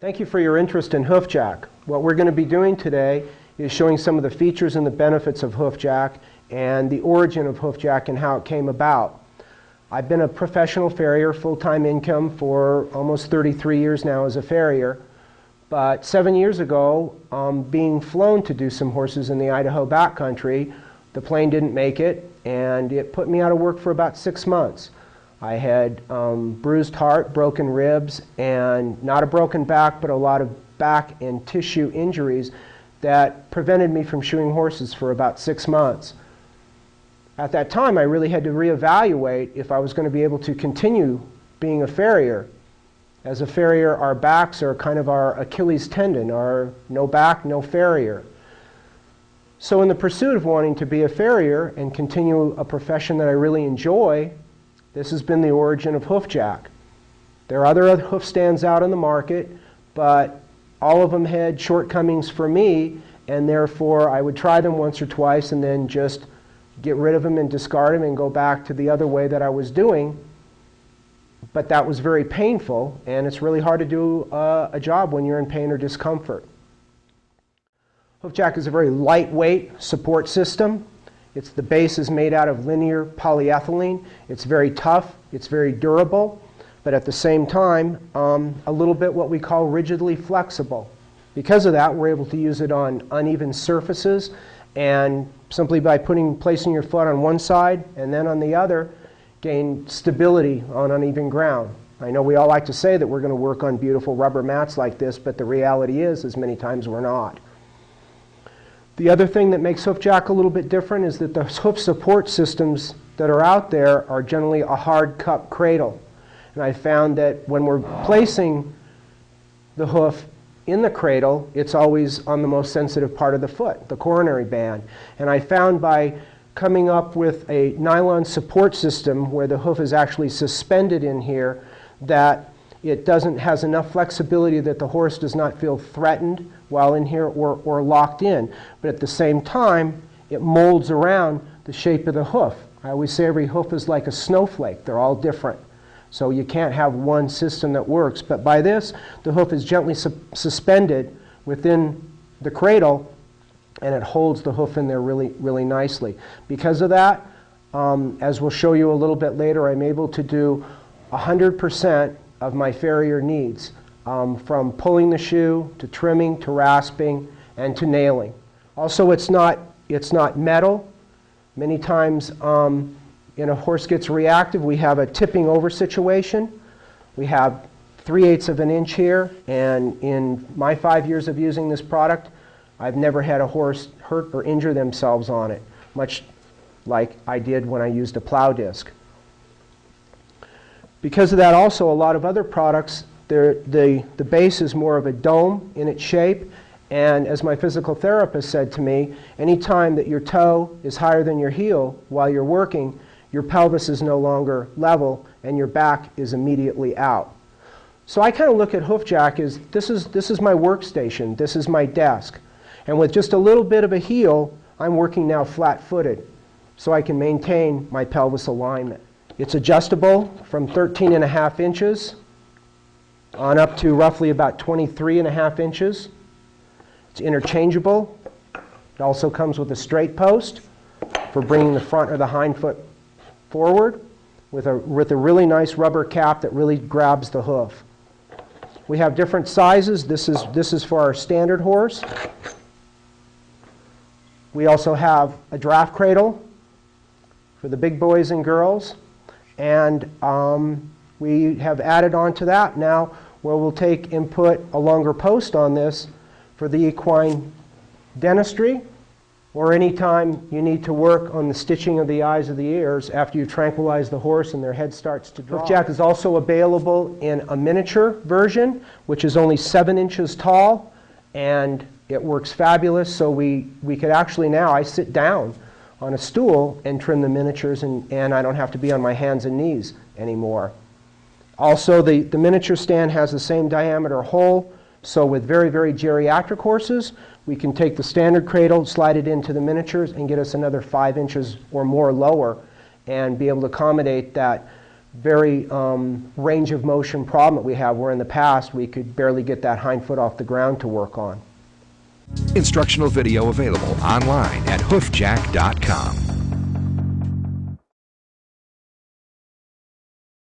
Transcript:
Thank you for your interest in Hoofjack. What we're going to be doing today is showing some of the features and the benefits of Hoofjack and the origin of Hoofjack and how it came about. I've been a professional farrier, full-time income for almost 33 years now as a farrier. But 7 years ago, being flown to do some horses in the Idaho backcountry, the plane didn't make it and it put me out of work for about 6 months. I had bruised heart, broken ribs, and not a broken back, but a lot of back and tissue injuries that prevented me from shoeing horses for about 6 months. At that time, I really had to reevaluate if I was going to be able to continue being a farrier. As a farrier, our backs are kind of our Achilles tendon, our no back, no farrier. So in the pursuit of wanting to be a farrier and continue a profession that I really enjoy, this has been the origin of Hoofjack. There are other hoof stands out in the market, but all of them had shortcomings for me, and therefore I would try them once or twice and then just get rid of them and discard them and go back to the other way that I was doing. But that was very painful, and it's really hard to do a job when you're in pain or discomfort. Hoofjack is a very lightweight support system. The base is made out of linear polyethylene. It's very tough, it's very durable, but at the same time, a little bit what we call rigidly flexible. Because of that, we're able to use it on uneven surfaces, and simply by placing your foot on one side and then on the other, gain stability on uneven ground. I know we all like to say that we're going to work on beautiful rubber mats like this, but the reality is many times we're not. The other thing that makes Hoofjack a little bit different is that the hoof support systems that are out there are generally a hard cup cradle. And I found that when we're placing the hoof in the cradle, it's always on the most sensitive part of the foot, the coronary band. And I found by coming up with a nylon support system where the hoof is actually suspended in here, that it has enough flexibility that the horse does not feel threatened while in here or locked in. But at the same time, it molds around the shape of the hoof. I always say every hoof is like a snowflake. They're all different. So you can't have one system that works. But by this, the hoof is gently suspended within the cradle, and it holds the hoof in there really, really nicely. Because of that, as we'll show you a little bit later, I'm able to do 100% of my farrier needs, from pulling the shoe to trimming to rasping and to nailing. Also, it's not metal. Many times a horse gets reactive, we have a tipping over situation. We have 3/8 of an inch here, and in my 5 years of using this product, I've never had a horse hurt or injure themselves on it, much like I did when I used a plow disc. Because of that, also a lot of other products, the base is more of a dome in its shape, and as my physical therapist said to me, anytime that your toe is higher than your heel while you're working, your pelvis is no longer level and your back is immediately out. So I kind of look at Hoofjack as this is my workstation, this is my desk. And with just a little bit of a heel, I'm working now flat-footed, so I can maintain my pelvis alignment. It's adjustable from 13.5 inches on up to roughly about 23.5 inches. It's interchangeable. It also comes with a straight post for bringing the front or the hind foot forward with a really nice rubber cap that really grabs the hoof. We have different sizes. This is for our standard horse. We also have a draft cradle for the big boys and girls. And we have added on to that now where we'll take and put a longer post on this for the equine dentistry, or any time you need to work on the stitching of the eyes of the ears after you tranquilize the horse and their head starts to drop. Hoofjack is also available in a miniature version, which is only 7 inches tall, and it works fabulous. So we could actually now, I sit down on a stool and trim the miniatures, and I don't have to be on my hands and knees anymore. Also, the miniature stand has the same diameter hole, so with very, very geriatric horses, we can take the standard cradle, slide it into the miniatures, and get us another 5 inches or more lower, and be able to accommodate that very range of motion problem that we have, where in the past we could barely get that hind foot off the ground to work on. Instructional video available online at hoofjack.com.